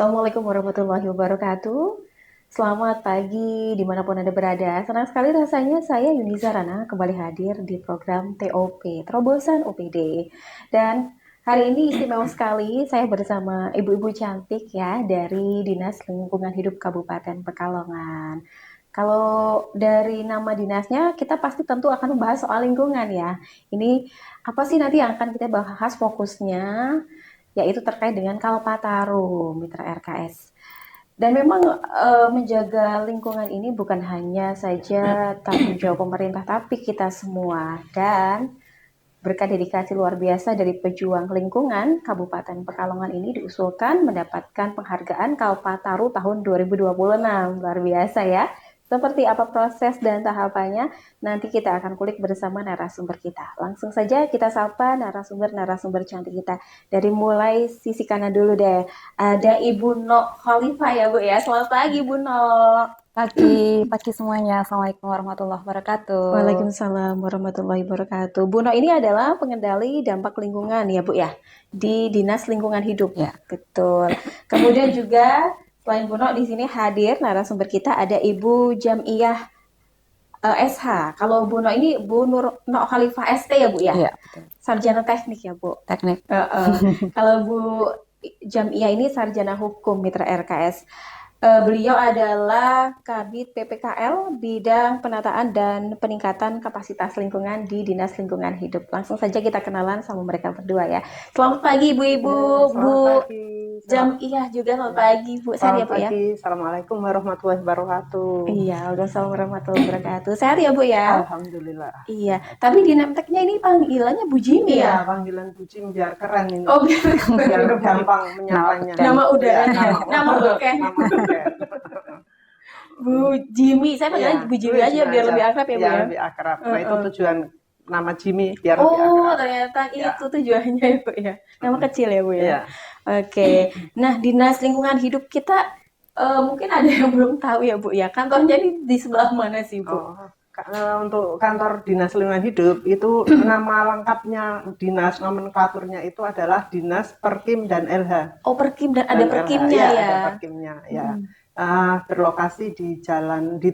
Assalamualaikum warahmatullahi wabarakatuh. Selamat pagi dimanapun Anda berada. Senang sekali rasanya saya Yuni Zarana kembali hadir di program TOP, Terobosan OPD. Dan hari ini istimewa sekali saya bersama ibu-ibu cantik ya dari Dinas Lingkungan Hidup Kabupaten Pekalongan. Kalau dari nama dinasnya, kita pasti tentu akan membahas soal lingkungan ya. Ini apa sih nanti yang akan kita bahas fokusnya? Yaitu terkait dengan Kalpataru Mitra RKS. Dan memang menjaga lingkungan ini bukan hanya saja tanggung jawab pemerintah, tapi kita semua. Dan berkat dedikasi luar biasa dari pejuang lingkungan, Kabupaten Pekalongan ini diusulkan mendapatkan penghargaan Kalpataru tahun 2026. Luar biasa ya. Seperti apa proses dan tahapannya, nanti kita akan kulik bersama narasumber kita. Langsung saja kita sapa narasumber cantik kita. Dari mulai sisi kanan dulu deh. Ada Ibu Nok Khalifah ya Bu ya. Selamat pagi Bu Nok. Pagi semuanya. Assalamualaikum warahmatullahi wabarakatuh. Waalaikumsalam warahmatullahi wabarakatuh. Bu Nok ini adalah pengendali dampak lingkungan ya Bu ya, di Dinas Lingkungan Hidup. Ya. Betul. Kemudian juga selain Bu Nok di sini hadir narasumber kita ada Ibu Jamiah SH. Kalau Bu Nok ini Bu Nur Nok Khalifah ST ya Bu ya? Iya, betul. Sarjana teknik ya Bu. Teknik. Kalau Bu Jamiah ini sarjana hukum Mitra RKS. Beliau adalah Kabid PPKL bidang penataan dan peningkatan kapasitas lingkungan di Dinas Lingkungan Hidup. Langsung saja kita kenalan sama mereka berdua ya. Selamat pagi ibu-ibu, Bu Jamiah juga selamat pagi Bu. Sehat ya Bu ya? Assalamualaikum warahmatullahi wabarakatuh. Iya, waalaikumsalam warahmatullahi wabarakatuh. Sehat ya Bu ya? Alhamdulillah. Iya, tapi di Nemteknya ini panggilannya Bu Jimi ya? Iya, panggilan Bu Jim biar keren ini. Oh, biar gampang menyapanya. Nama udah, Ya, nama bukan. Nama bukan. Bu Jimi, saya panggilnya Iya, Bu Jimi aja biar lebih akrab ya Bu Iya, ya? lebih akrab. Nah, itu tujuan nama Jimmy biar lebih Oh, akrab. ternyata Ya. itu tujuannya ya Bu ya. Nama kecil ya Bu ya. Iya. Oke. Nah, Dinas Lingkungan Hidup kita mungkin ada yang belum tahu ya Bu ya. Kantornya di sebelah mana sih Bu? Untuk kantor Dinas Lingkungan Hidup itu nama lengkapnya dinas nomenklaturnya itu adalah Dinas Perkim dan LH. Oh, Perkim dan ada Dan Perkimnya LH, ya. Ada Perkimnya ya. Berlokasi di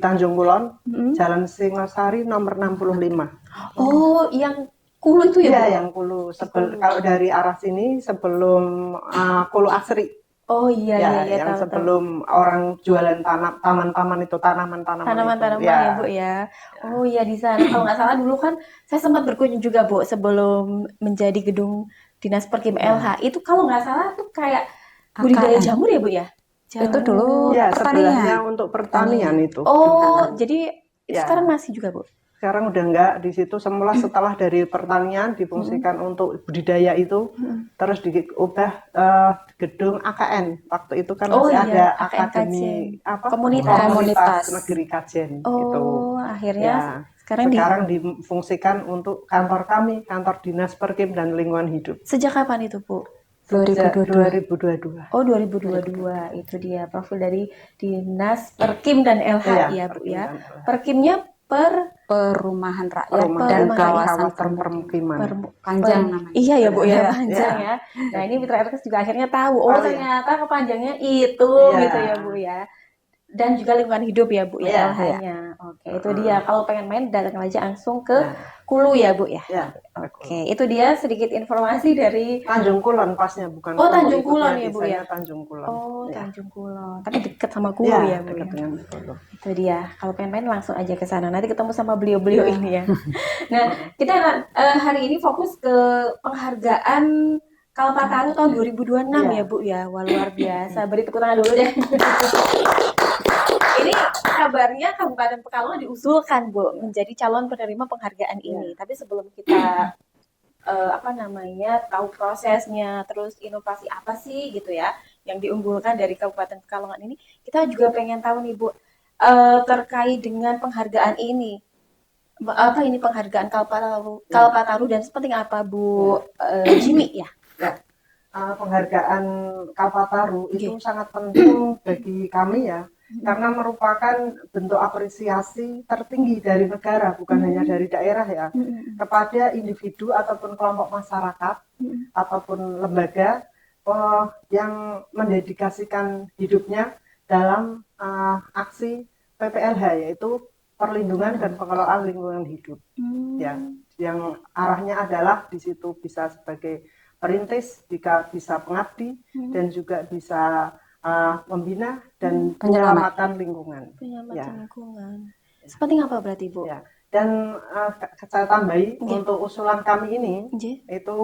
Tanjung Kulon, Jalan Singosari nomor 65. Oh, yang Kulu itu ya Bu? Iya, yang Kulu. Kalau dari arah sini sebelum Kulu Asri. Oh iya yang tahu, sebelum orang jualan taman-taman itu tanaman-tanaman tanaman-tanaman itu. ya Bu ya. Oh iya di sana. Kalau nggak salah dulu kan saya sempat berkunjung juga Bu sebelum menjadi gedung Dinas Perkim LH. Itu kalau nggak salah tuh kayak budidaya KKN. jamur ya Bu ya? Itu dulu Ya, pertanian. sebelahnya untuk pertanian itu. Oh, jadi Ya. sekarang masih juga Bu? Sekarang udah enggak, di situ semula setelah dari pertanian difungsikan untuk budidaya itu, terus diubah gedung AKN. Waktu itu kan Oh masih iya, ada AKN akademi Komunitas. komunitas negeri Kajen gitu. Oh, akhirnya Ya. Sekarang difungsikan untuk kantor kami, kantor Dinas Perkim dan Lingkungan Hidup. Sejak kapan itu Bu? 2022. Oh 2022 itu dia profil dari Dinas Perkim dan LH ya Bu Perkim ya. dan LH. Perkimnya Perumahan rakyat perumahan dan kawasan permukiman. panjang namanya. Iya ya Bu ya, Iya, panjang iya. ya. Nah ini Mitra RKS juga akhirnya tahu. Oh Tahu ya. ternyata kepanjangnya itu Iya. gitu ya Bu ya. Dan juga lingkungan hidup ya Bu ya Iya, LH-nya. Oke itu dia. Kalau pengen main datang aja langsung ke Ya. Kulu ya Bu ya. Ya. Oke itu dia sedikit informasi dari Tanjung Kulon pasnya bukan. Oh, Kulu, Tanjung Kulon ikutnya ya, Bu, desainnya ya? Tanjung Kulon. Oh Ya. Tanjung Kulon. Tapi dekat sama Kulu Ya, ya Bu dekat ya. dengan Kulu. Itu dia. Kalau pengen main langsung aja ke sana. Nanti ketemu sama beliau-beliau ini ya. Nah, kita hari ini fokus ke penghargaan Kalpataru tahun 2026 ya Bu ya. Wah luar biasa. Beri tepuk tangan dulu deh. Ini kabarnya Kabupaten Pekalongan diusulkan Bu menjadi calon penerima penghargaan ini. Tapi sebelum kita tahu prosesnya, terus inovasi apa sih gitu ya yang diunggulkan dari Kabupaten Pekalongan ini, kita juga pengen tahu nih Bu terkait dengan penghargaan ini. Apa ini penghargaan Kalpataru dan sepenting apa Bu Jimmy ya? Penghargaan Kalpataru itu sangat penting bagi kami ya, karena merupakan bentuk apresiasi tertinggi dari negara, bukan hanya dari daerah ya, kepada individu ataupun kelompok masyarakat ataupun lembaga yang mendedikasikan hidupnya dalam aksi PPLH, yaitu perlindungan dan pengelolaan lingkungan hidup. Ya, yang arahnya adalah di situ bisa sebagai perintis, bisa pengabdi, dan juga bisa membina dan penyelamatan lingkungan. Penyelamatan lingkungan. Sepenting apa berarti, Bu? Ya. Dan saya tambahi untuk usulan kami ini, itu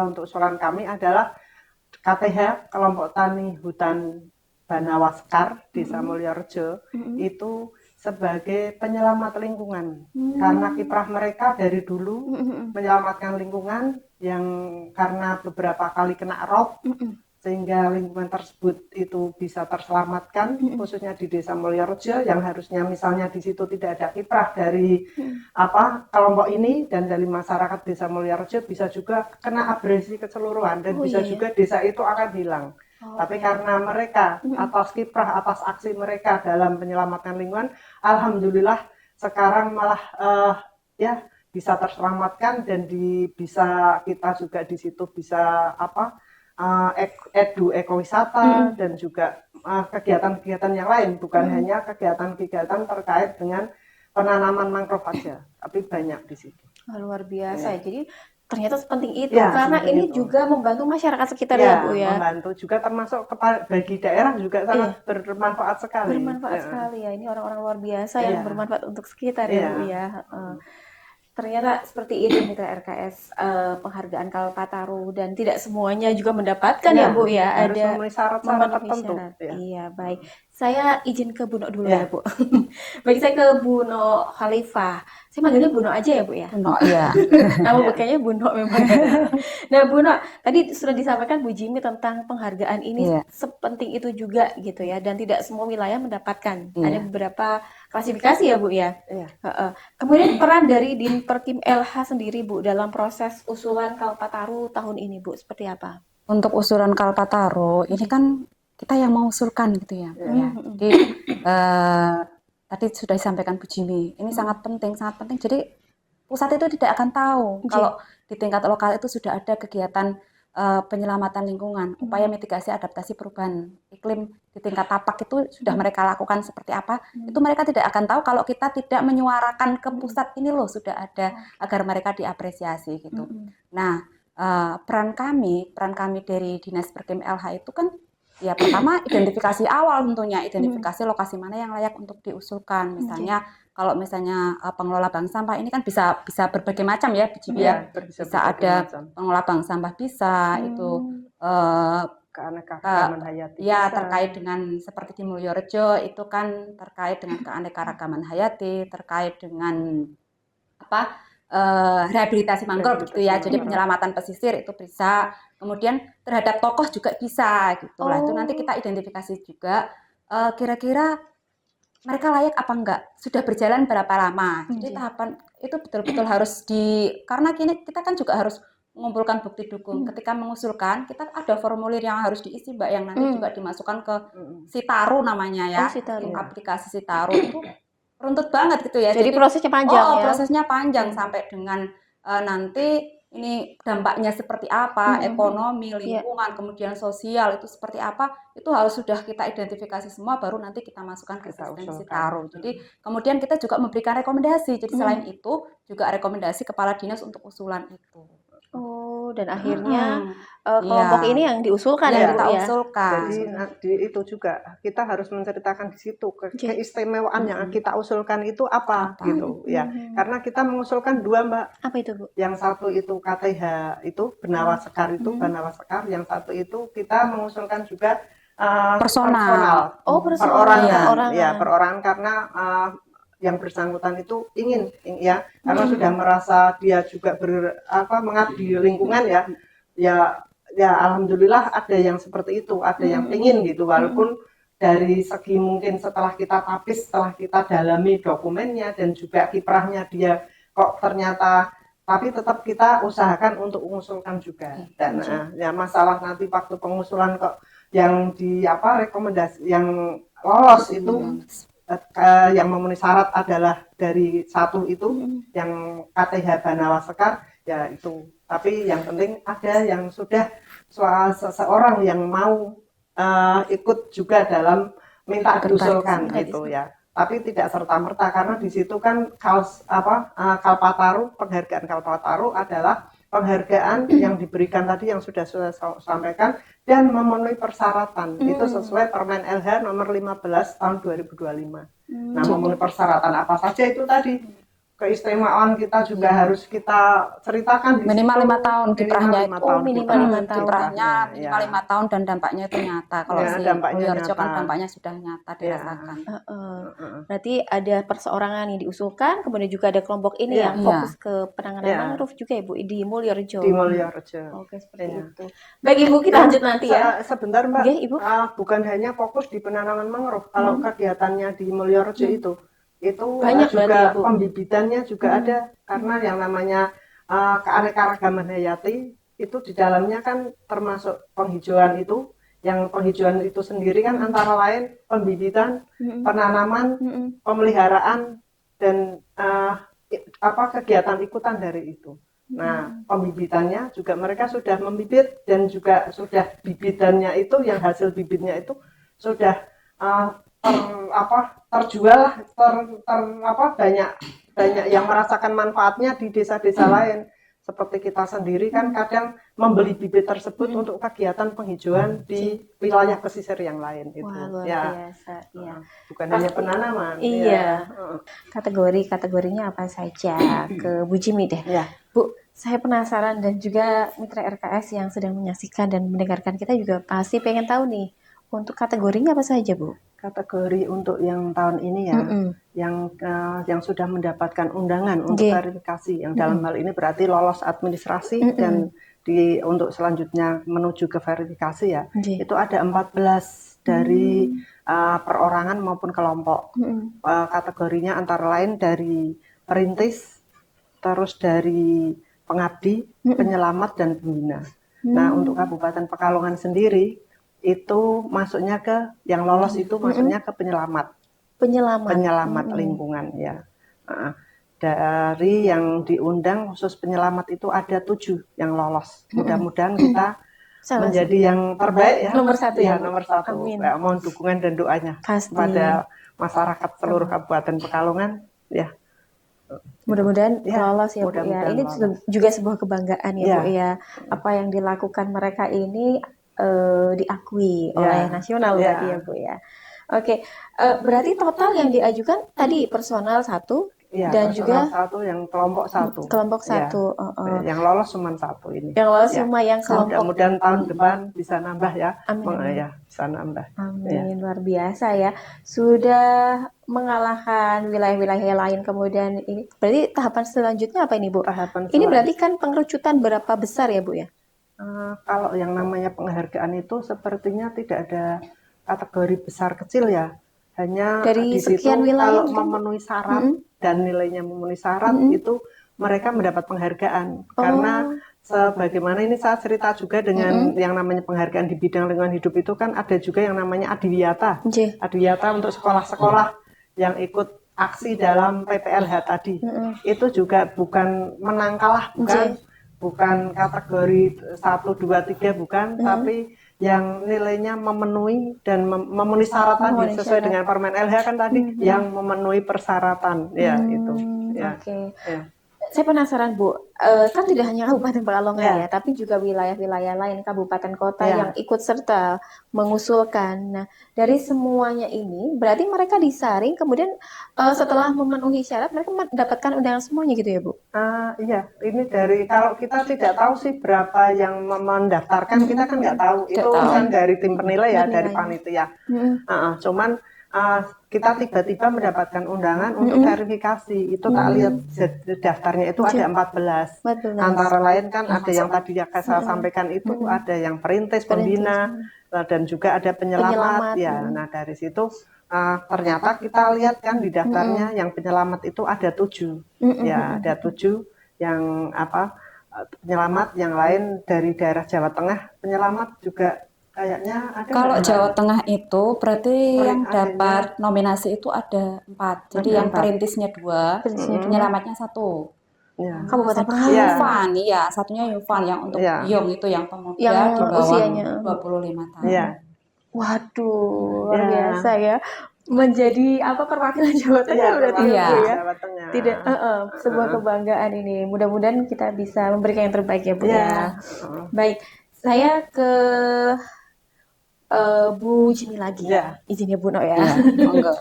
untuk usulan kami adalah KTH Kelompok Tani Hutan Banawa Sekar Desa Mulyorejo itu sebagai penyelamat lingkungan, karena kiprah mereka dari dulu menyelamatkan lingkungan yang karena beberapa kali kena rob sehingga lingkungan tersebut itu bisa terselamatkan, khususnya di Desa Mulyorejo yang harusnya misalnya di situ tidak ada kiprah dari kelompok ini dan dari masyarakat Desa Mulyorejo, bisa juga kena abrasi keseluruhan dan bisa juga desa itu akan hilang. Tapi karena mereka atas kiprah, atas aksi mereka dalam menyelamatkan lingkungan, alhamdulillah sekarang malah bisa terselamatkan dan bisa kita juga di situ bisa ekowisata dan juga kegiatan-kegiatan yang lain, bukan hanya kegiatan-kegiatan terkait dengan penanaman mangrove saja, tapi banyak di situ. Luar biasa ya. Jadi ternyata sepenting itu karena ini juga membantu masyarakat sekitar ya, Bu ya. Membantu juga, termasuk bagi daerah juga sangat bermanfaat sekali. Bermanfaat sekali ya. Ini orang-orang luar biasa yang bermanfaat untuk sekitar ya, Bu ya. Ternyata seperti ini mitra RKS, penghargaan Kalpataru, dan tidak semuanya juga mendapatkan ya, Bu ya. Harus Ada memenuhi syarat-syarat tertentu. Iya, baik. Saya izin ke Bu Nok dulu ya, Bu. Baik, saya ke Bu Nok Khalifah. Saya manggilnya Bu Nok aja ya, Bu ya? Bu Nok, iya. Nama bukannya Bu Nok memang. Nah, Bu Nok, tadi sudah disampaikan Bu Jimmy tentang penghargaan ini sepenting itu juga gitu ya, dan tidak semua wilayah mendapatkan. Ada beberapa klasifikasi ya, Bu ya. Kemudian peran dari Dinperkim LH sendiri, Bu, dalam proses usulan Kalpataru tahun ini, Bu, seperti apa? Untuk usulan Kalpataru, ini kan kita yang mengusulkan gitu ya. Jadi tadi sudah disampaikan Bu Jimmy, ini sangat penting, sangat penting. Jadi pusat itu tidak akan tahu kalau di tingkat lokal itu sudah ada kegiatan penyelamatan lingkungan, upaya mitigasi adaptasi perubahan iklim di tingkat tapak itu sudah mereka lakukan seperti apa, itu mereka tidak akan tahu kalau kita tidak menyuarakan ke pusat ini loh sudah ada, agar mereka diapresiasi gitu. Nah, peran kami dari Dinas Perkim LH itu kan ya pertama identifikasi awal, tentunya identifikasi lokasi mana yang layak untuk diusulkan. Misalnya kalau misalnya pengelola bank sampah ini kan bisa berbagai macam ya, bisa ada pengelola bank sampah, bisa itu keanekaragaman hayati. Ya, terkait dengan seperti di Mulyorejo itu kan terkait dengan keanekaragaman hayati, terkait dengan rehabilitasi mangrove gitu ya. Jadi penyelamatan pesisir itu bisa. Kemudian terhadap tokoh juga bisa gitu lah. Itu nanti kita identifikasi juga kira-kira mereka layak apa enggak, sudah berjalan berapa lama. Jadi tahapan itu betul-betul harus karena kita kan juga harus mengumpulkan bukti dukung. Ketika mengusulkan, kita ada formulir yang harus diisi, Mbak, yang nanti juga dimasukkan ke Sitaru namanya ya. Aplikasi Sitaru itu runtut banget gitu ya. Jadi prosesnya panjang ya. Prosesnya panjang sampai dengan nanti ini dampaknya seperti apa, ekonomi, lingkungan, kemudian sosial itu seperti apa, itu harus sudah kita identifikasi semua, baru nanti kita masukkan ke sistem Sitaru. Jadi kemudian kita juga memberikan rekomendasi. Jadi selain itu juga rekomendasi kepala dinas untuk usulan itu. Dan akhirnya kelompok ini yang diusulkan ya, Bu ya. Jadi itu juga kita harus menceritakan di situ keistimewaan yang kita usulkan itu apa gitu ya. Karena kita mengusulkan dua, Mbak. Apa itu, Bu? Yang satu itu KTH itu Banawa Sekar itu Banawa Sekar, yang satu itu kita mengusulkan juga personal. Perorangan karena yang bersangkutan itu ingin ya, karena sudah merasa dia juga mengabdi lingkungan ya alhamdulillah ada yang seperti itu, ada yang ingin gitu, walaupun dari segi mungkin setelah kita tapis, setelah kita dalami dokumennya dan juga kiprahnya dia kok ternyata, tapi tetap kita usahakan untuk mengusulkan juga. Dan ya masalah nanti waktu pengusulan kok yang rekomendasi yang lolos itu yang memenuhi syarat adalah dari satu itu yang KTH Banawa Sekar ya itu. Tapi yang penting ada yang sudah seseorang yang mau ikut juga dalam minta diusulkan gitu ya. Tapi tidak serta-merta karena di situ kan Kalpataru, penghargaan Kalpataru adalah penghargaan yang diberikan tadi yang sudah saya sampaikan dan memenuhi persyaratan. Itu sesuai Permen LH nomor 15 tahun 2025. Nah, memenuhi persyaratan apa saja itu tadi? Keistimewaan kita juga harus kita ceritakan di Minimal situ. 5 tahun kiprahnya Minimal 5 itu. tahun minimal 5 tahun. Kiprahnya minimal ya. 5 tahun dan dampaknya itu nyata. Kalau Ya, si dampaknya Mulyorejo kan nyata. dampaknya sudah nyata dirasakan. Berarti ada perseorangan yang diusulkan, kemudian juga ada kelompok ini Iya. yang fokus ke penanganan Iya. mangrove juga ya Bu di Mulyorejo. Di Mulyorejo. Oke, seperti Iya. itu. Baik Ibu, kita lanjut nanti ya. Sebentar Mbak, Oke, Ibu. bukan hanya fokus di penanaman mangrove. Kalau kegiatannya di Mulyorejo itu Banyak juga berarti ya, Bu? pembibitannya juga ada karena yang namanya keanekaragaman hayati itu di dalamnya kan termasuk penghijauan itu. Yang penghijauan itu sendiri kan antara lain pembibitan, penanaman, pemeliharaan dan kegiatan ikutan dari itu. Nah, pembibitannya juga mereka sudah membibit dan juga sudah bibitannya itu yang hasil bibitnya itu sudah terjual banyak yang merasakan manfaatnya di desa-desa lain. Seperti kita sendiri kan kadang membeli bibit tersebut untuk kegiatan penghijauan di wilayah pesisir yang lain itu. Wah, luar ya. biasa. Ya. Bukan hanya penanaman. Iya. Kategorinya apa saja ke Bu Jimmy deh. Ya. Bu, saya penasaran dan juga mitra RKS yang sedang menyaksikan dan mendengarkan kita juga pasti pengen tahu nih. Untuk kategorinya apa saja, Bu? Kategori untuk yang tahun ini ya, yang sudah mendapatkan undangan untuk verifikasi, yang dalam hal ini berarti lolos administrasi dan untuk selanjutnya menuju ke verifikasi ya, itu ada 14 dari perorangan maupun kelompok. Kategorinya antara lain dari perintis, terus dari pengabdi, penyelamat dan pembina. Nah, untuk Kabupaten Pekalongan sendiri itu masuknya ke yang lolos itu masuknya ke penyelamat lingkungan ya. Dari yang diundang khusus penyelamat itu ada 7 yang lolos. Mudah-mudahan kita menjadi yang terbaik ya. Nomor 1 ya. Nomor 1. Ya, mohon dukungan dan doanya kepada masyarakat seluruh Kabupaten Pekalongan ya. Mudah-mudahan lolos ya Bu ya. Ini juga sebuah kebanggaan ya Bu ya. Apa yang dilakukan mereka ini diakui oleh nasional berarti ya Bu ya. Oke, berarti total yang diajukan tadi personal 1 dan juga 1 yang kelompok 1. Kelompok 1. Yang lolos cuma 1 ini. Yang lolos cuma yang kelompok. Mudah-mudahan tahun depan bisa nambah ya. Amin. Ya, bisa nambah. Amin, luar biasa ya. Sudah mengalahkan wilayah-wilayah lain kemudian ini. Berarti tahapan selanjutnya apa ini Bu? Ini berarti kan pengerucutan berapa besar ya Bu ya? Kalau yang namanya penghargaan itu sepertinya tidak ada kategori besar kecil ya, hanya dari di situ wilayah kalau memenuhi syarat dan nilainya memenuhi syarat itu mereka mendapat penghargaan. Karena sebagaimana ini saya cerita juga dengan yang namanya penghargaan di bidang lingkungan hidup itu kan ada juga yang namanya adiwiyata. Adiwiyata untuk sekolah-sekolah yang ikut aksi dalam PPLH tadi. Itu juga bukan menang kalah, bukan kategori 1, 2, 3 bukan, tapi yang nilainya memenuhi dan memenuhi syarat tadi sesuai dengan Permen LH kan tadi yang memenuhi persyaratan ya itu. Ya. Oke. Saya penasaran Bu, kan tidak hanya Kabupaten Pekalongan ya, tapi juga wilayah-wilayah lain, kabupaten kota yang ikut serta mengusulkan. Nah, dari semuanya ini berarti mereka disaring, kemudian setelah memenuhi syarat mereka mendapatkan undangan semuanya gitu ya Bu? Iya, ini dari kalau kita tidak tahu sih berapa yang mendaftarkan, kita kan nggak tahu. Itu kan dari tim penilai ya, dari panitia. Cuman kita tiba-tiba mendapatkan undangan untuk verifikasi. Itu tak lihat daftarnya itu ada 14. Antara lain kan ada yang tadi saya sampaikan itu ada yang perintis, pembina, dan juga ada penyelamat. Ya, nah dari situ ternyata kita lihat kan di daftarnya yang penyelamat itu ada 7. Ya, ada 7 yang penyelamat, yang lain dari daerah Jawa Tengah. Penyelamat juga kayaknya ada. Kalau Jawa Tengah itu berarti yang dapat nominasi itu ada 4. Jadi yang perintisnya 2, penyelamatnya 1. Ya. Kabupaten Satunya Pekalongan. Iya. Yufan, iya, satunya Yufan yang untuk Iya. Yong itu yang pemuda Yang di bawah usianya. 25 tahun. Iya. Waduh, luar Ya. biasa ya. Menjadi apa perwakilan Jawa Tengah Iya, berarti ya, Bu perwakilan ya. Jawa Tengah. Tidak, sebuah kebanggaan ini. Mudah-mudahan kita bisa memberikan yang terbaik ya, Bu Iya. ya. Baik, saya ke Bu Jimmy lagi ya. Izin ya Bu No ya. Iya, monggo.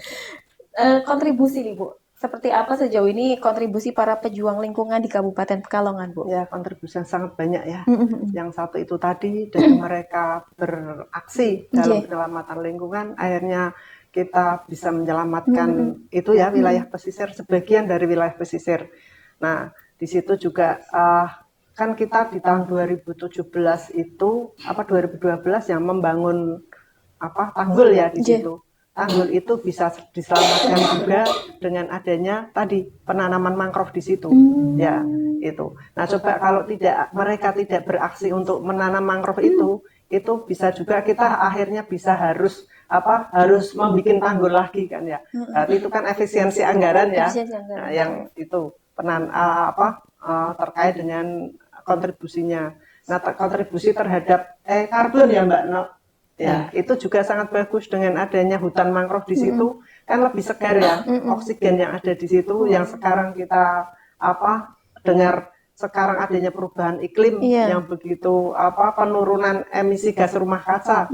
Kontribusi nih Bu. Seperti apa sejauh ini kontribusi para pejuang lingkungan di Kabupaten Pekalongan, Bu? Ya, kontribusi yang sangat banyak ya. Yang satu itu tadi dari mereka beraksi dalam penyelamatan lingkungan, akhirnya kita bisa menyelamatkan itu ya wilayah pesisir, sebagian dari wilayah pesisir. Nah, di situ juga kan kita di tahun 2017 itu 2012 yang membangun tanggul ya di situ. Tanggul itu bisa diselamatkan juga dengan adanya tadi penanaman mangrove di situ. Ya, itu. Nah, coba kalau mereka tidak beraksi untuk menanam mangrove itu bisa juga kita akhirnya bisa harus membuat tanggul lagi kan ya. Berarti itu kan efisiensi anggaran ya. Nah, yang itu terkait dengan kontribusinya. Nah, kontribusi terhadap karbon ya Mbak No. Ya, itu juga sangat bagus dengan adanya hutan mangrove di situ, kan lebih segar ya, oksigen yang ada di situ, yang sekarang kita dengar sekarang adanya perubahan iklim yang begitu penurunan emisi gas rumah kaca.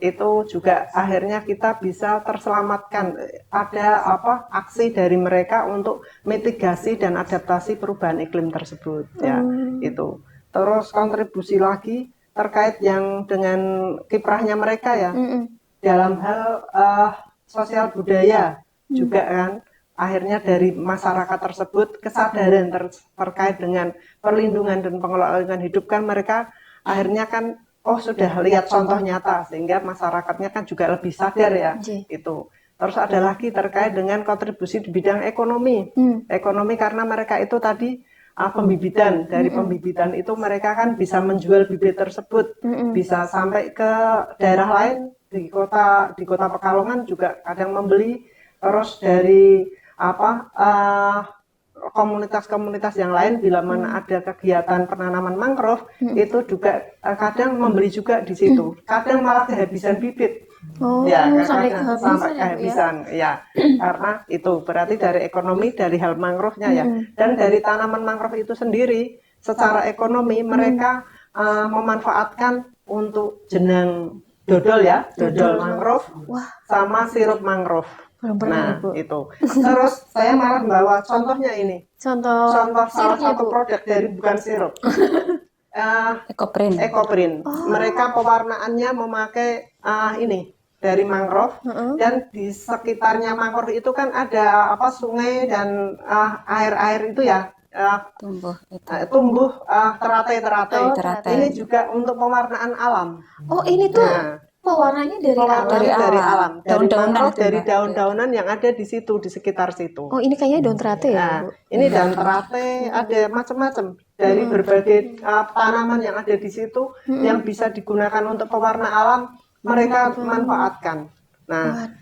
Itu juga akhirnya kita bisa terselamatkan, ada aksi dari mereka untuk mitigasi dan adaptasi perubahan iklim tersebut ya. Itu terus kontribusi lagi terkait yang dengan kiprahnya mereka ya dalam hal sosial budaya juga kan, akhirnya dari masyarakat tersebut kesadaran terkait dengan perlindungan dan pengelolaan lingkungan hidup kan, mereka akhirnya kan sudah lihat contoh nyata sehingga masyarakatnya kan juga lebih sadar ya. Itu terus ada lagi terkait dengan kontribusi di bidang ekonomi. Ekonomi karena mereka itu tadi pembibitan, dari pembibitan itu mereka kan bisa menjual bibit tersebut, bisa sampai ke daerah lain di kota Pekalongan juga kadang membeli, terus dari komunitas-komunitas yang lain bila mana ada kegiatan penanaman mangrove itu juga kadang membeli juga di situ, kadang malah kehabisan bibit. Sampai kehabisan ya, karena itu berarti dari ekonomi, dari hal mangrove-nya ya, dan dari tanaman mangrove itu sendiri secara ekonomi mereka memanfaatkan untuk jenang dodol ya, dodol mangrove sama sirup mangrove. Nah, itu. Terus saya malah bawa contohnya ini. Contoh salah satu produk dari bukan sirup. Ekoprint. Mereka pewarnaannya memakai ini dari mangrove, dan di sekitarnya mangrove itu kan ada sungai dan air-air itu ya, tumbuh teratai. Ini juga untuk pewarnaan alam. Oh, ini tuh pewarnanya dari alam. Dari daun-daunan yang ada di situ, di sekitar situ. Oh, ini kayaknya daun teratai ya, Bu? Ini daun teratai, ada macam-macam dari berbagai tanaman yang ada di situ yang bisa digunakan untuk pewarna alam, mereka manfaatkan. Nah,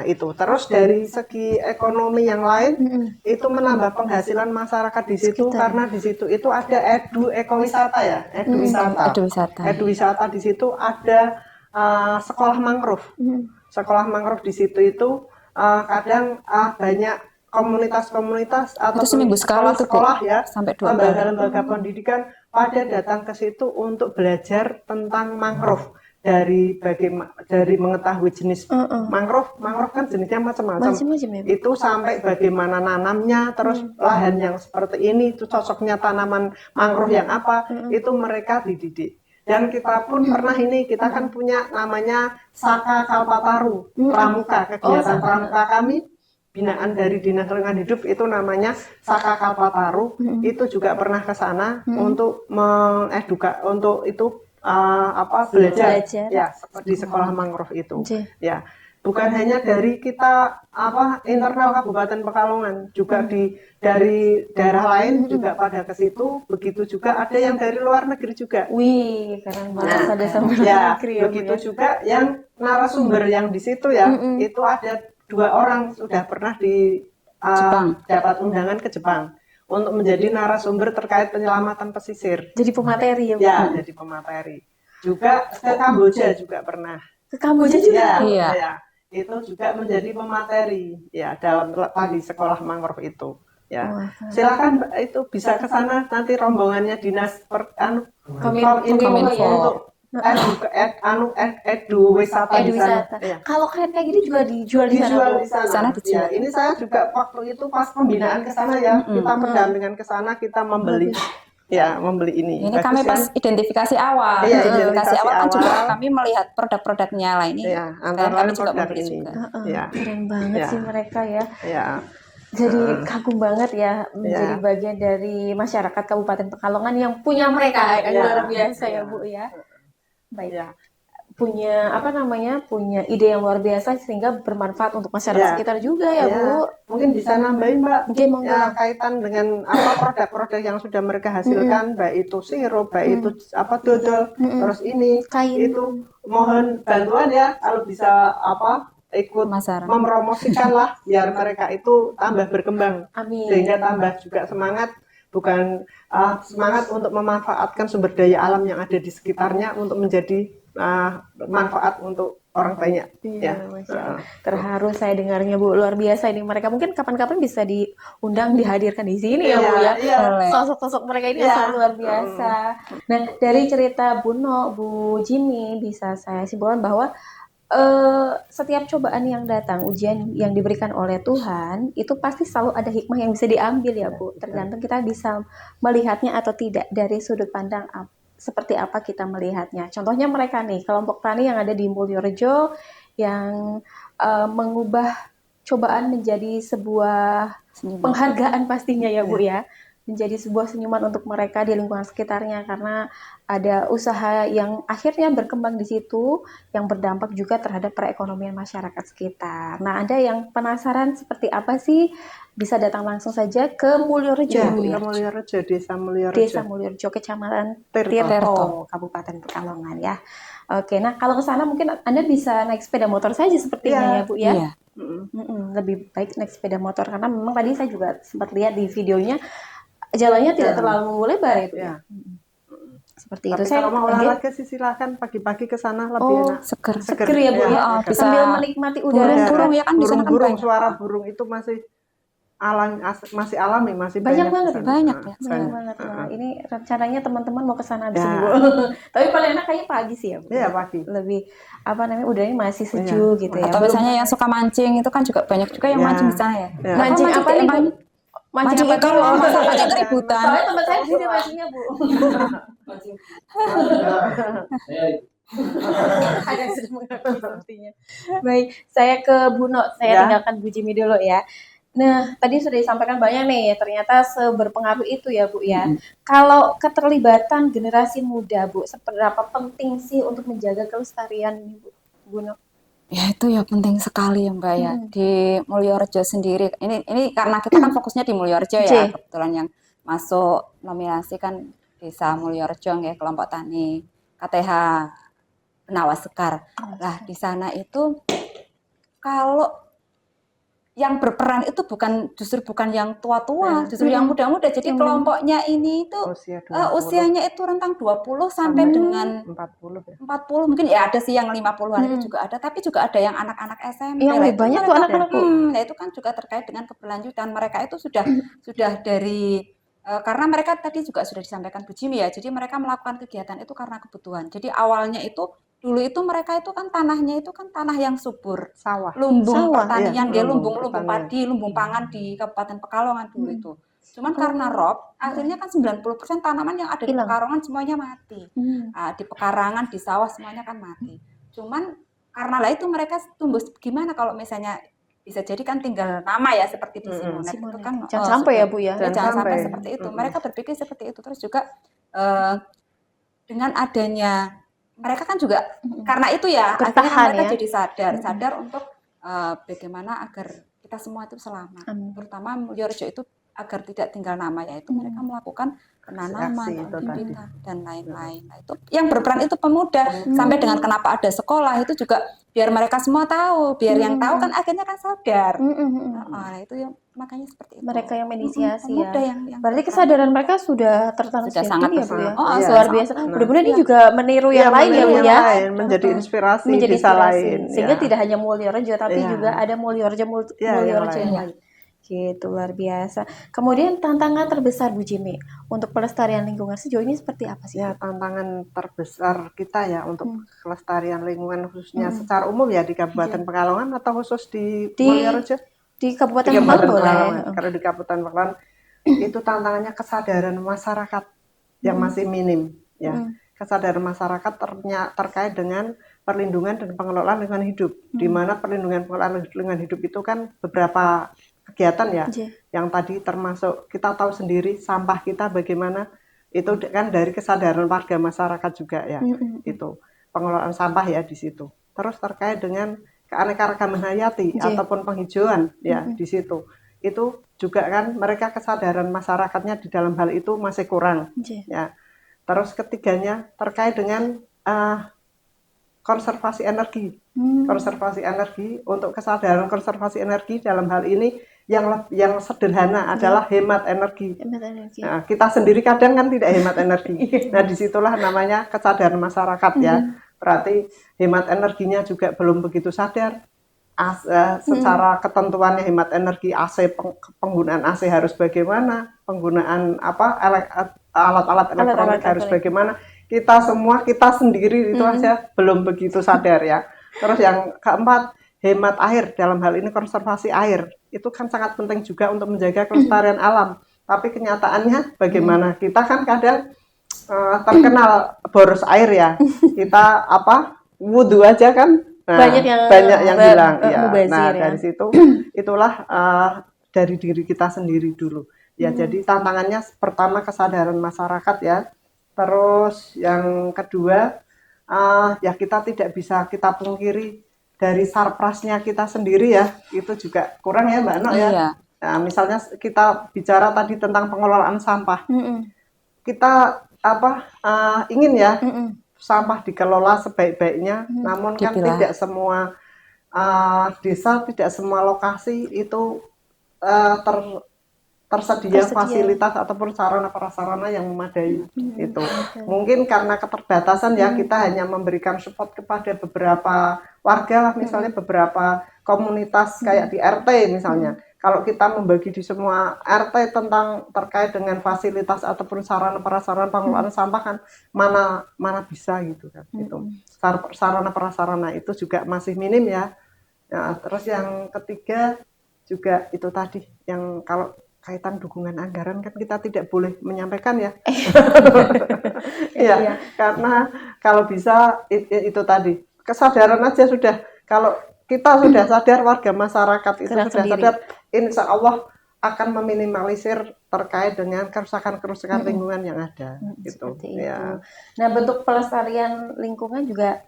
itu terus dari segi ekonomi yang lain itu menambah penghasilan masyarakat di situ, karena di situ itu ada ekowisata ya, eduwisata di situ ada sekolah mangrove. Sekolah mangrove di situ itu kadang banyak komunitas-komunitas atau sekolah ya, lembaga-lembaga pendidikan pada datang ke situ untuk belajar tentang mangrove, dari mengetahui jenis mangrove kan jenisnya macam-macam. Itu sampai bagaimana nanamnya, terus lahan yang seperti ini itu cocoknya tanaman mangrove yang apa, itu mereka dididik. Dan kita pun pernah kita kan punya namanya Saka Kalpataru Pramuka, kegiatan pramuka kami binaan dari Dinas Lingkungan Hidup itu namanya Saka Kalpataru. Itu juga pernah ke sana untuk untuk itu belajar ya di sekolah mangrove itu. Ya, bukan hanya dari kita internal Kabupaten Pekalongan, juga dari daerah lain juga pada ke situ. Begitu juga ada yang dari luar negeri juga. Wih, keren banget ada sama luar negeri ya. Begitu juga yang narasumber yang di situ ya, itu ada 2 orang sudah pernah dapat undangan ke Jepang untuk menjadi narasumber terkait penyelamatan pesisir. Jadi pemateri ya Bu? Ya, jadi pemateri. Juga ke Kamboja juga pernah. Ke Kamboja juga? Ya, Iya. ya. Itu juga menjadi pemateri ya dalam tadi sekolah mangrove itu. Ya, Wah, silakan itu bisa ke sana nanti rombongannya dinas Kominfo ya. untuk edu wisata di sana. Wisata. Ya. Kalau kayak gini juga dijual di sana Dijual Bu? di sana. Sana dijual. Ya, ini saya juga waktu itu pas pembinaan ke sana ya, kita pendampingan ke sana, kita membeli. Ya, membeli ini. Ini Bagus kami ya? pas identifikasi awal. Iya, Identifikasi awal kan juga awal. kami melihat produk-produknya lah ini. Ya, Sekarang antara kami lain juga produk membeli ini. juga. Ya. Keren banget Ya. sih mereka ya. Ya. Jadi kagum banget ya menjadi bagian dari masyarakat Kabupaten Pekalongan yang punya mereka yang Ya. luar biasa ya Bu ya. Baik. Punya punya ide yang luar biasa sehingga bermanfaat untuk masyarakat sekitar juga ya Bu. Mungkin bisa nambahin Mbak. Mungkin monggo. Ya, kaitan dengan produk-produk yang sudah mereka hasilkan, baik itu sirup, baik itu dodol, terus ini Kain. itu mohon bantuan ya kalau bisa ikut Pemasaran. mempromosikan lah biar mereka itu tambah berkembang. Amin. Sehingga tambah juga semangat, bukan semangat untuk memanfaatkan sumber daya alam yang ada di sekitarnya untuk menjadi manfaat untuk orang banyak. Iya, Masya Allah. Terharu saya dengarnya Bu, luar biasa ini mereka. Mungkin kapan-kapan bisa diundang dihadirkan di sini ya Bu ya. Sosok-sosok mereka ini sangat luar biasa. Nah, dari cerita Bu No, Bu Jimmy bisa saya simpulkan bahwa setiap cobaan yang datang, ujian yang diberikan oleh Tuhan, itu pasti selalu ada hikmah yang bisa diambil ya Bu. Tergantung kita bisa melihatnya atau tidak dari sudut pandang seperti apa kita melihatnya. Contohnya mereka nih, kelompok tani yang ada di Mulyorejo yang mengubah cobaan menjadi sebuah penghargaan pastinya ya Bu ya. Menjadi sebuah senyuman untuk mereka di lingkungan sekitarnya karena ada usaha yang akhirnya berkembang di situ yang berdampak juga terhadap perekonomian masyarakat sekitar. Nah, Anda yang penasaran seperti apa sih? Bisa datang langsung saja ke Mulyorejo. Ke Mulyorejo, Desa Mulyorejo. Desa Mulyorejo, Kecamatan Tirto, Kabupaten Pekalongan ya. Oke, nah kalau ke sana mungkin Anda bisa naik sepeda motor saja sepertinya ya Bu ya. Iya. Lebih baik naik sepeda motor karena memang tadi saya juga sempat lihat di videonya jalannya tidak terlalu lebar ya Bu ya. Seperti Tapi itu. Saya kalau mau olahraga sih silakan pagi-pagi ke sana lebih enak. Seger ya Bu ya. bisa Sambil menikmati udara burung-burung ya kan di sana kan burung-burung, banyak. suara burung itu masih alami, masih banyak banget di sana. Banyak ya. Banyak banget. Wah, ini rencananya teman-teman mau ke sana habis ini Bu. Tapi paling enak kayaknya pagi sih ya Bu. Iya, pagi. Lebih udaranya masih sejuk gitu ya. Atau misalnya yang suka mancing itu kan juga banyak juga yang mancing di sana ya. Mancing apa nih Bu? Mancing apa itu mancing keributan. Soalnya tempat saya di sini mancingnya Bu. Ada yang sudah mengerti sepertinya. Baik, saya ke Bu No, saya tinggalkan Bu Jimmy dulu ya. Nah, tadi sudah disampaikan banyak nih, ternyata seberpengaruh itu ya Bu ya. Kalau keterlibatan generasi muda Bu, seberapa penting sih untuk menjaga kelestarian Bu No? Ya itu ya penting sekali ya Mbak ya. Di Mulyorejo sendiri, ini karena kita kan fokusnya di Mulyorejo ya, kebetulan yang masuk nominasi kan Desa Mulyorejo ya, kelompok tani KTH Benawas Sekar. Lah di sana itu kalau yang berperan itu justru bukan yang tua-tua, justru yang muda-muda. Jadi kelompoknya ini itu usianya itu rentang 20 sampai dengan 40 mungkin ya, ada sih yang 50-an itu juga ada, tapi juga ada yang anak-anak SMP. Yang lebih banyak tuh anak-anak nah itu kan juga terkait dengan keberlanjutan mereka itu sudah dari karena mereka tadi juga sudah disampaikan Bu Jimmy ya. Jadi mereka melakukan kegiatan itu karena kebutuhan. Jadi awalnya itu dulu itu mereka itu kan tanahnya itu kan tanah yang subur, sawah, pertanian, lumbung padi, lumbung pangan di Kabupaten Pekalongan dulu itu. Cuman karena rob, akhirnya kan 90% tanaman yang ada di Pekalongan semuanya mati. Di pekarangan, di sawah semuanya kan mati. Cuman karena lah itu mereka tumbuh gimana kalau misalnya bisa jadi kan tinggal nama ya seperti di Simonet itu kan jangan sampai ya Bu ya. Jangan sampai seperti itu. Mereka berpikir seperti itu. Terus juga dengan adanya mereka kan juga karena itu ya akhirnya mereka jadi sadar untuk bagaimana agar kita semua itu selamat, terutama Mulyorejo itu agar tidak tinggal nama, yaitu mereka melakukan penanaman, pembinaan dan lain-lain. Nah, itu yang berperan itu pemuda sampai dengan kenapa ada sekolah itu juga biar mereka semua tahu, biar yang tahu kan akhirnya kan sadar. Nah, itu yang makanya seperti itu. Mereka yang menginisiasi ya. Pemuda yang Berarti kesadaran mereka sudah tertanam sudah sejak sangat dini ya Bu besar. ya. Oh, Iya. Luar sangat biasa. besar. Mudah-mudahan ini Iya. juga meniru Iya, yang lain ya meniru Bu yang ya. lain, menjadi inspirasi Menjadi bisa inspirasi. lain. Sehingga Ya. tidak hanya Mulyorejo tapi Iya. juga ada Mulyorejo Iya, yang Mulyorejo yang lain. lain. Gitu, luar biasa. Kemudian tantangan terbesar Bu Jimmy untuk pelestarian lingkungan sejauh ini seperti apa sih? Ya, tantangan terbesar kita ya untuk kelestarian lingkungan khususnya Hmm. secara umum ya di Kabupaten Pekalongan atau khusus di Di Mulyorejo? di Kabupaten Di Pekalongan Kabupaten boleh. Pekalongan. Kalau di Kabupaten Pekalongan itu tantangannya kesadaran masyarakat yang masih minim ya. Kesadaran masyarakat terkait dengan perlindungan dan pengelolaan lingkungan hidup. Di mana perlindungan pengelolaan lingkungan hidup itu kan beberapa kegiatan ya. Iya. Yang tadi termasuk kita tahu sendiri sampah kita bagaimana itu kan dari kesadaran warga masyarakat juga ya. Itu pengelolaan sampah ya di situ. Terus terkait dengan keanekaragaman hayati ataupun penghijauan ya di situ. Itu juga kan mereka kesadaran masyarakatnya di dalam hal itu masih kurang ya. Terus ketiganya terkait dengan konservasi energi. Konservasi energi, untuk kesadaran konservasi energi dalam hal ini yang sederhana adalah hemat energi. Nah, kita sendiri kadang kan tidak hemat energi. Nah, disitulah namanya kesadaran masyarakat ya. Berarti hemat energinya juga belum begitu sadar. Secara ketentuannya hemat energi AC, penggunaan AC harus bagaimana, penggunaan alat-alat elektronik harus bagaimana. Kita sendiri itu aja belum begitu sadar ya. Terus yang keempat, hemat air, dalam hal ini konservasi air. Itu kan sangat penting juga untuk menjaga kelestarian alam. Tapi kenyataannya bagaimana? Kita kan kadang terkenal boros air ya. Kita wudhu aja kan banyak yang bilang ya. Nah, dari situ itulah dari diri kita sendiri dulu. Ya, jadi tantangannya pertama kesadaran masyarakat ya. Terus yang kedua ya kita tidak bisa kita pungkiri dari sarprasnya kita sendiri ya, itu juga kurang ya Mbak Nok ya. Iya. Nah, misalnya kita bicara tadi tentang pengelolaan sampah. Kita ingin ya sampah dikelola sebaik-baiknya, namun kan tidak semua desa, tidak semua lokasi itu tersedia fasilitas ataupun sarana prasarana yang memadai. Itu mungkin karena keterbatasan ya, kita hanya memberikan support kepada beberapa warga, misalnya beberapa komunitas kayak di RT misalnya. Kalau kita membagi di semua RT tentang terkait dengan fasilitas ataupun sarana prasarana pengelolaan sampah kan mana bisa gitu kan. Itu sarana prasarana itu juga masih minim ya. Nah, terus yang ketiga juga itu tadi yang kalau kaitan dukungan anggaran kan kita tidak boleh menyampaikan ya. Iya, karena kalau bisa itu tadi kesadaran aja sudah. Kalau kita sudah sadar, warga masyarakat itu sudah sadar, insya Allah akan meminimalisir terkait dengan kerusakan lingkungan yang ada. Gitu. Seperti itu. Nah, bentuk pelestarian lingkungan juga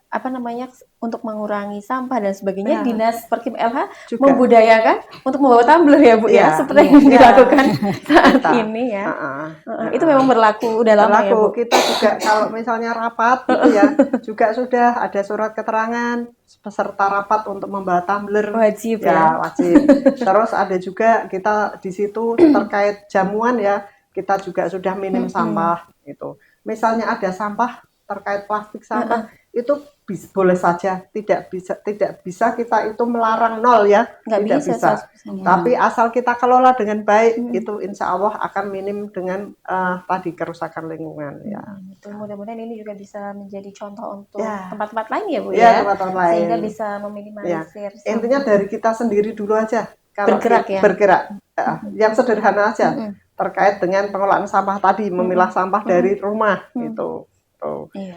untuk mengurangi sampah dan sebagainya, Dinas Perkim LH juga membudayakan untuk membawa tumbler ya Bu ya, seperti yang dilakukan saat ini ya. Itu memang berlaku udah lama ya Bu. Kita juga kalau misalnya rapat gitu ya, juga sudah ada surat keterangan peserta rapat untuk membawa tumbler. Wajib ya. Wajib. Terus ada juga kita di situ terkait jamuan ya, kita juga sudah minim sampah gitu. Misalnya ada sampah terkait plastik sampah itu boleh saja, tidak bisa kita itu melarang nol ya, tidak bisa. Tapi asal kita kelola dengan baik itu insya Allah akan minim dengan tadi kerusakan lingkungan ya. Mudah-mudahan ini juga bisa menjadi contoh untuk tempat-tempat lain ya Bu ya, tempat-tempat lain. Sehingga bisa meminimalisir. Intinya dari kita sendiri dulu aja. Kalau bergerak. Yang sederhana aja terkait dengan pengelolaan sampah tadi, memilah sampah dari rumah gitu.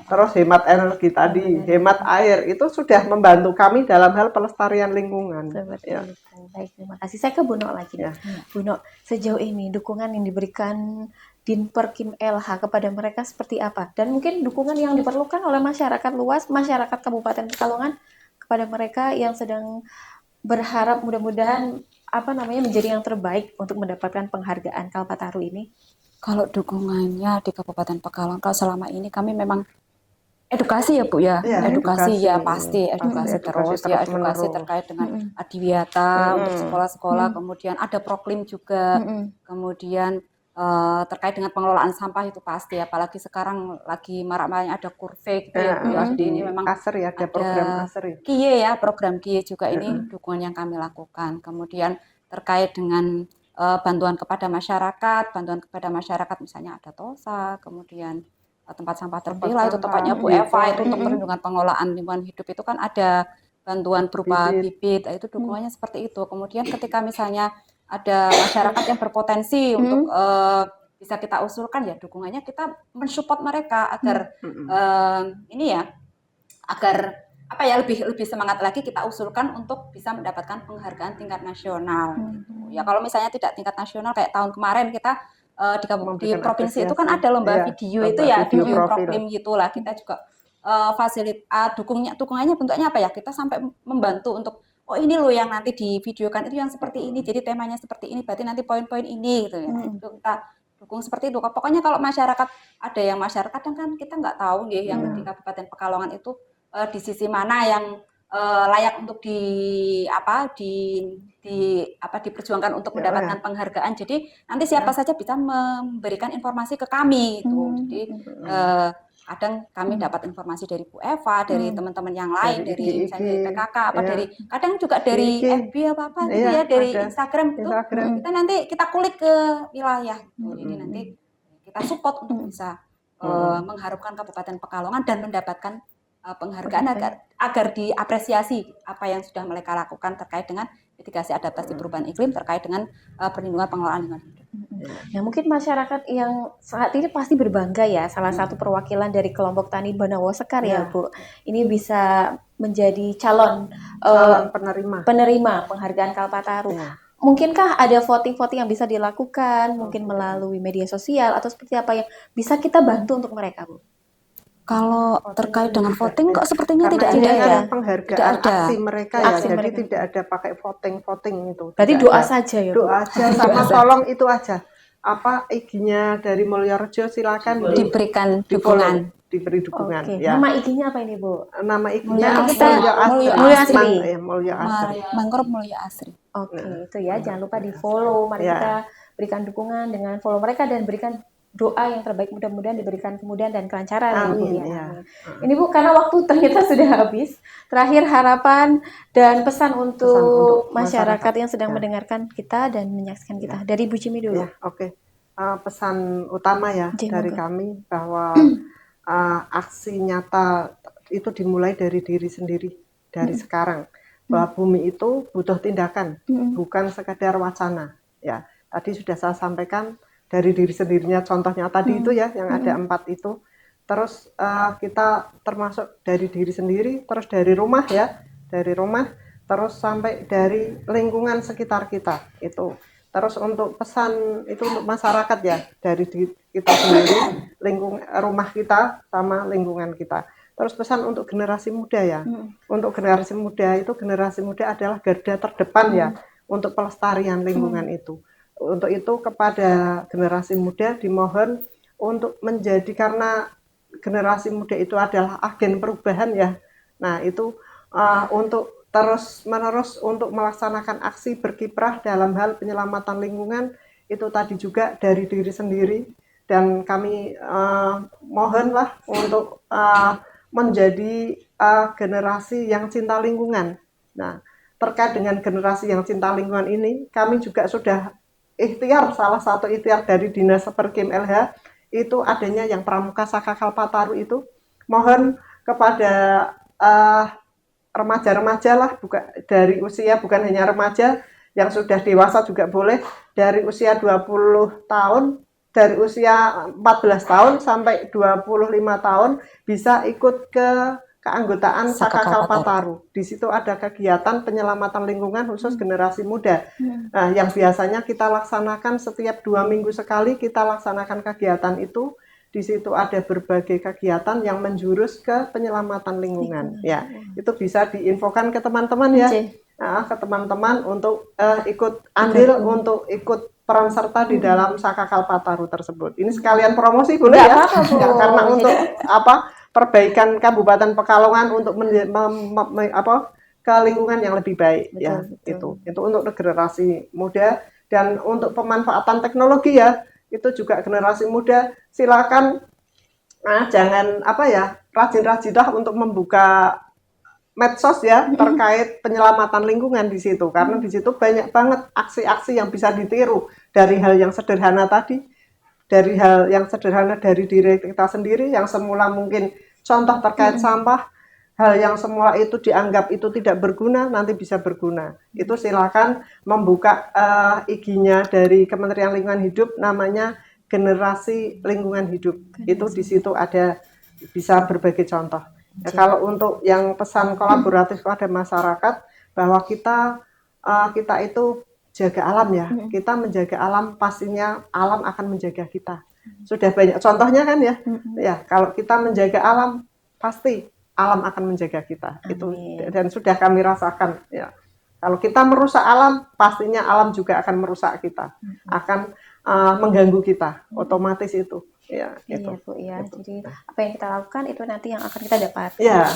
Terus hemat energi tadi, hemat air, itu sudah membantu kami dalam hal pelestarian lingkungan. Baik, terima kasih. Saya ke Bu Nok lagi. Bu Nok, sejauh ini dukungan yang diberikan Dinperkim LH kepada mereka seperti apa? Dan mungkin dukungan yang diperlukan oleh masyarakat luas, masyarakat Kabupaten Pekalongan kepada mereka yang sedang berharap mudah-mudahan menjadi yang terbaik untuk mendapatkan penghargaan Kalpataru ini. Kalau dukungannya di Kabupaten Pekalongan, kalau selama ini kami memang Edukasi ya Bu ya, Ya, edukasi ya edukasi, pasti edukasi terus ya, edukasi terus-menerus. terkait dengan adiwiyata untuk sekolah-sekolah, Mm. kemudian ada proklim juga, Mm-mm. kemudian terkait dengan pengelolaan sampah itu pasti, apalagi sekarang lagi marak-maraknya ada kurve gitu ya Bu ya, Mm-mm. jadi ini Di memang ASER ya, ada ada program ASER ya. KIE ya, program KIE juga ini dukungan yang kami lakukan, kemudian terkait dengan bantuan kepada masyarakat misalnya ada TOSA, kemudian tempat sampah Tempat terpilah itu sampah, tepatnya Bu Eva itu untuk perlindungan pengelolaan lingkungan hidup itu kan ada bantuan berupa bibit. bibit, itu dukungannya seperti itu. Kemudian ketika misalnya ada masyarakat yang berpotensi untuk bisa kita usulkan ya dukungannya kita mensupport mereka agar ini ya agar apa ya lebih semangat lagi kita usulkan untuk bisa mendapatkan penghargaan tingkat nasional gitu. Ya kalau misalnya tidak tingkat nasional kayak tahun kemarin kita di provinsi itu kan ada lomba video itu ya, video proklim gitulah. Kita juga dukungannya bentuknya apa ya? Kita sampai membantu untuk oh ini loh yang nanti di videokan itu yang seperti ini. Jadi temanya seperti ini, berarti nanti poin-poin ini gitu ya. Itu kita dukung seperti itu. Pokoknya kalau masyarakat ada yang masyarakat kan kita nggak tahu nih yang di Kabupaten Pekalongan itu di sisi mana yang layak untuk diperjuangkan untuk mendapatkan penghargaan. Jadi nanti siapa saja bisa memberikan informasi ke kami itu. Jadi kadang kami dapat informasi dari Bu Eva, dari teman-teman yang lain, dari misalnya dari PKK, kadang juga dari FB apa gitu ya, dari Instagram gitu. Kita nanti kita kulik ke wilayah gitu. Jadi nanti kita support untuk bisa mengharumkan Kabupaten Pekalongan dan mendapatkan penghargaan agar diapresiasi apa yang sudah mereka lakukan terkait dengan mitigasi adaptasi perubahan iklim terkait dengan perlindungan pengelolaan lingkungan hidup. Nah, mungkin masyarakat yang saat ini pasti berbangga ya, salah satu perwakilan dari kelompok tani Banawo Sekar ya Bu. Ini bisa menjadi calon penerima penghargaan Kalpataru. Mungkinkah ada voting-voting yang bisa dilakukan, mungkin melalui media sosial atau seperti apa yang bisa kita bantu untuk mereka Bu? Kalau terkait dengan voting kok sepertinya karena tidak ini ada ya. Penghargaan aksi mereka ya, jadi tidak ada pakai voting itu. Berarti doa saja ya Bu? Doa aja sama tolong itu aja. Apa IG-nya dari Mulyorejo silakan diberikan dukungan. Diberi dukungan. Oke. Ya. Nama IG-nya apa ini Bu? Nama IG-nya Mulyo Asri. Mangrove Mulyo Asri. Oke, itu ya. Jangan lupa di follow. Mari kita berikan dukungan dengan follow mereka dan berikan doa yang terbaik, mudah-mudahan diberikan kemudahan dan kelancaran. Amin, ya. Ini Bu, karena waktu ternyata sudah habis. Terakhir harapan dan pesan untuk masyarakat yang sedang mendengarkan kita dan menyaksikan kita. Dari Bu Jimmy dulu. Oke. Pesan utama ya dari kami bahwa aksi nyata itu dimulai dari diri sendiri dari sekarang. Bahwa bumi itu butuh tindakan, bukan sekadar wacana. Ya, tadi sudah saya sampaikan dari diri sendirinya, contohnya tadi itu ya, yang ada 4 itu. Terus kita termasuk dari diri sendiri, terus dari rumah ya, dari rumah, terus sampai dari lingkungan sekitar kita itu. Terus untuk pesan itu untuk masyarakat ya, dari kita sendiri, rumah kita sama lingkungan kita. Terus pesan untuk generasi muda ya, untuk generasi muda adalah garda terdepan ya, untuk pelestarian lingkungan itu. Untuk itu kepada generasi muda dimohon untuk menjadi, karena generasi muda itu adalah agen perubahan ya. Nah itu untuk terus-menerus untuk melaksanakan aksi berkiprah dalam hal penyelamatan lingkungan itu tadi juga dari diri sendiri, dan kami mohonlah untuk menjadi generasi yang cinta lingkungan. Nah terkait dengan generasi yang cinta lingkungan ini kami juga sudah ikhtiar, salah satu ikhtiar dari Dinas Perkim LH itu adanya yang Pramuka Saka Kalpataru itu. Mohon kepada remaja-remaja lah, dari usia bukan hanya remaja, yang sudah dewasa juga boleh, dari usia 20 tahun, dari usia 14 tahun sampai 25 tahun bisa ikut ke keanggotaan Saka Kalpataru. Di situ ada kegiatan penyelamatan lingkungan khusus generasi muda. Nah, yang biasanya kita laksanakan setiap 2 minggu sekali kita laksanakan kegiatan itu. Di situ ada berbagai kegiatan yang menjurus ke penyelamatan lingkungan. Ya, itu bisa diinfokan ke teman-teman ya. Ke teman-teman untuk ikut andil, untuk ikut peran serta di dalam Saka Kalpataru tersebut. Ini sekalian promosi boleh ya? Karena untuk perbaikan Kabupaten Pekalongan untuk ke lingkungan yang lebih baik. Betul. Itu untuk generasi muda. Dan untuk pemanfaatan teknologi ya, itu juga generasi muda silakan jangan rajin-rajinlah untuk membuka medsos ya terkait penyelamatan lingkungan di situ, karena di situ banyak banget aksi-aksi yang bisa ditiru dari hal yang sederhana tadi, dari hal yang sederhana dari diri kita sendiri yang semula mungkin contoh terkait sampah, hal yang semula itu dianggap itu tidak berguna nanti bisa berguna. Itu silakan membuka IG-nya dari Kementerian Lingkungan Hidup, namanya Generasi Lingkungan Hidup. Itu di situ ada bisa berbagai contoh. Ya, kalau untuk yang pesan kolaboratif kepada masyarakat bahwa kita itu jaga alam ya, kita menjaga alam, pastinya alam akan menjaga kita. Sudah banyak contohnya kan ya. Ya, kalau kita menjaga alam pasti alam akan menjaga kita. Amin. Itu dan sudah kami rasakan ya. Kalau kita merusak alam, pastinya alam juga akan merusak kita, akan mengganggu kita, otomatis itu. Ya, itu. Iya Bu ya. Jadi apa yang kita lakukan itu nanti yang akan kita dapat. Ya.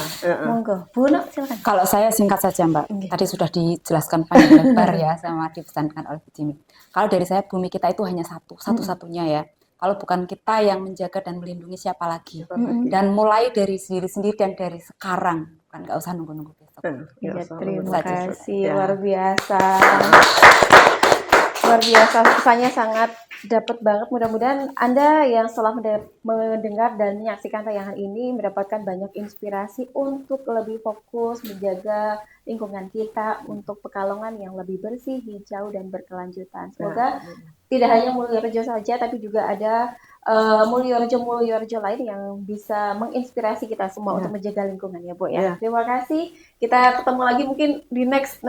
Monggo, Bu Nok silakan. Kalau saya singkat saja Mbak, tadi sudah dijelaskan panjang lebar ya sama dipesankan oleh Bu Jimmy. Kalau dari saya bumi kita itu hanya satu-satunya ya. Kalau bukan kita yang menjaga dan melindungi siapa lagi? Dan mulai dari diri sendiri dan dari sekarang, kan nggak usah nunggu-nunggu besok. Ya, terima saja. kasih, Ya. luar biasa. Luar biasa, pesannya sangat dapat banget. Mudah-mudahan Anda yang setelah mendengar dan menyaksikan tayangan ini mendapatkan banyak inspirasi untuk lebih fokus menjaga lingkungan kita untuk Pekalongan yang lebih bersih, hijau, dan berkelanjutan. Semoga tidak hanya Mulyorejo saja, tapi juga ada Mulyorejo lain yang bisa menginspirasi kita semua untuk menjaga lingkungan ya Bu ya. Terima kasih. Kita ketemu lagi mungkin di next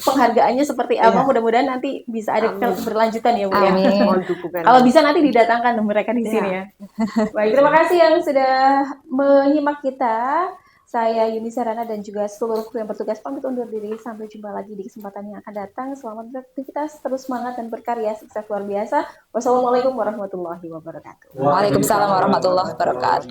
penghargaannya seperti apa. Mudah-mudahan nanti bisa ada keberlanjutan ya Bu ya. Kalau bisa nanti didatangkan mereka di sini ya. Baik, terima kasih yang sudah menyimak kita. Saya Yuni Sarana dan juga seluruh kru yang bertugas pamit undur diri. Sampai jumpa lagi di kesempatan yang akan datang. Selamat beraktivitas, terus semangat dan berkarya. Sukses luar biasa. Wassalamualaikum warahmatullahi wabarakatuh. Waalaikumsalam warahmatullahi wabarakatuh.